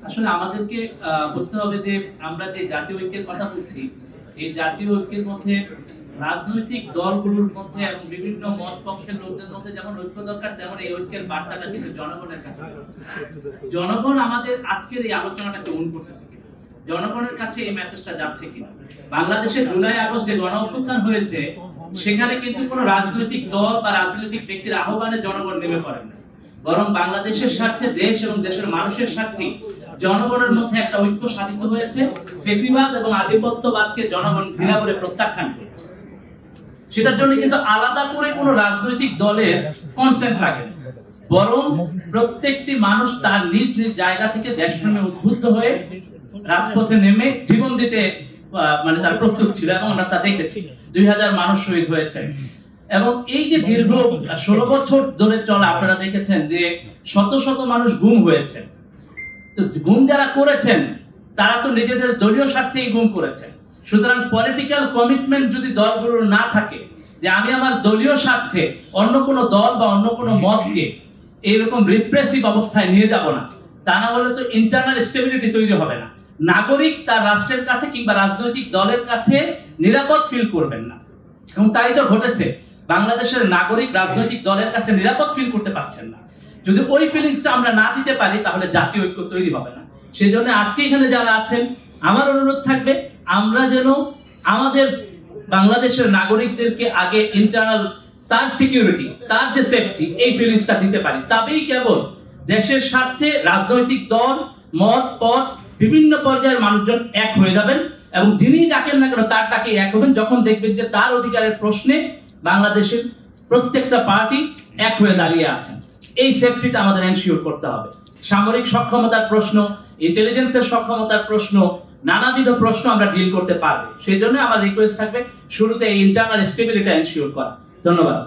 আসলে আমাদেরকে বুঝতে হবে যে আমরা যে জাতীয় ঐক্যের কথা বলছি, এই জাতীয় ঐক্যের মধ্যে রাজনৈতিক দলগুলোর মধ্যে এবং বিভিন্ন মত পক্ষের লোকদের মধ্যে যেমন ঐক্য দরকার, তেমন এই ঐক্যের বার্তাটা কিন্তু জনগণের কাছে। জনগণ আমাদের আজকের এই আলোচনাটাকে অন করতেছে কিনা, জনগণের কাছে এই মেসেজটা যাচ্ছে কিনা। বাংলাদেশে জুলাই আগস্ট যে গণ অভ্যুত্থান হয়েছে, সেখানে কিন্তু কোনো রাজনৈতিক দল বা রাজনৈতিক ব্যক্তির আহ্বানে জনগণ নেমে পড়েন না, বরং বাংলাদেশের স্বার্থে, দেশ এবং দেশের মানুষের স্বার্থে জনগণের মধ্যে একটা ঐক্য সাধিত হয়েছে। ফেসিবাদ এবং আধিপত্যবাদকে জনগণ ঘৃণা করে প্রত্যাখ্যান করেছে। সেটার জন্য কিন্তু আলাদা করে কোনো রাজনৈতিক দলের কনসেন্ট লাগে, বরং প্রত্যেকটি মানুষ তার নিজ নিজ জায়গা থেকে দেশপ্রেমে উদ্বুদ্ধ হয়ে রাজপথে নেমে জীবন দিতে মানে তার প্রস্তুত ছিল, এবং আমরা তা দেখেছি। 2000 মানুষ শহীদ হয়েছে। এবং এই যে দীর্ঘ 16 বছর ধরে চলা, আপনারা দেখেছেন যে শত শত মানুষ গুম হয়েছে। তো গুম যারা করেছেন তারা তো নিজেদের দলীয় স্বার্থেই গুম করেছেন। সুতরাং পলিটিক্যাল কমিটমেন্ট যদি দলগুলোর না থাকে, যে আমি আমার দলীয় স্বার্থে অন্য কোনো দল বা অন্য কোনো মতকে এইরকম রিপ্রেসিভ অবস্থায় নিয়ে যাব না, তা না হলে তো ইন্টারনাল স্টেবিলিটি তৈরি হবে না। নাগরিক তার রাষ্ট্রের কাছে কিংবা রাজনৈতিক দলের কাছে নিরাপদ ফিল করবেন না, এবং তাই তো ঘটেছে। বাংলাদেশের নাগরিক রাজনৈতিক দলের কাছে নিরাপদ ফিল করতে পারছেন না। যদি ওই ফিলিংসটা আমরা না দিতে পারি, তাহলে জাতীয় ঐক্য তৈরি হবে না। সেই জন্য আজকে এখানে যারা আছেন, আমার অনুরোধ থাকবে আমরা যেন আমাদের বাংলাদেশের নাগরিকদেরকে আগে ইন্টারনাল তার সিকিউরিটি, তার যে সেফটি, এই ফিলিংসটা দিতে পারি। তবেই কেবল দেশের স্বার্থে রাজনৈতিক দল, মত, পথ, বিভিন্ন পর্যায়ের মানুষজন এক হয়ে যাবেন, এবং যিনি ডাকেন না কেন তার তাকে এক হবেন, যখন দেখবেন যে তার অধিকারের প্রশ্নে বাংলাদেশের প্রত্যেকটা পার্টি এক হয়ে দাঁড়িয়ে আছেন। এই সেফটিটা আমাদের এনশিওর করতে হবে। সামরিক সক্ষমতার প্রশ্ন, ইন্টেলিজেন্সের সক্ষমতার প্রশ্ন, নানাবিধ প্রশ্ন আমরা ডিল করতে পারবো। সেই জন্য আমার রিকোয়েস্ট থাকবে শুরুতে এই ইন্টারনাল স্টেবিলিটি এনশিওর করা। ধন্যবাদ।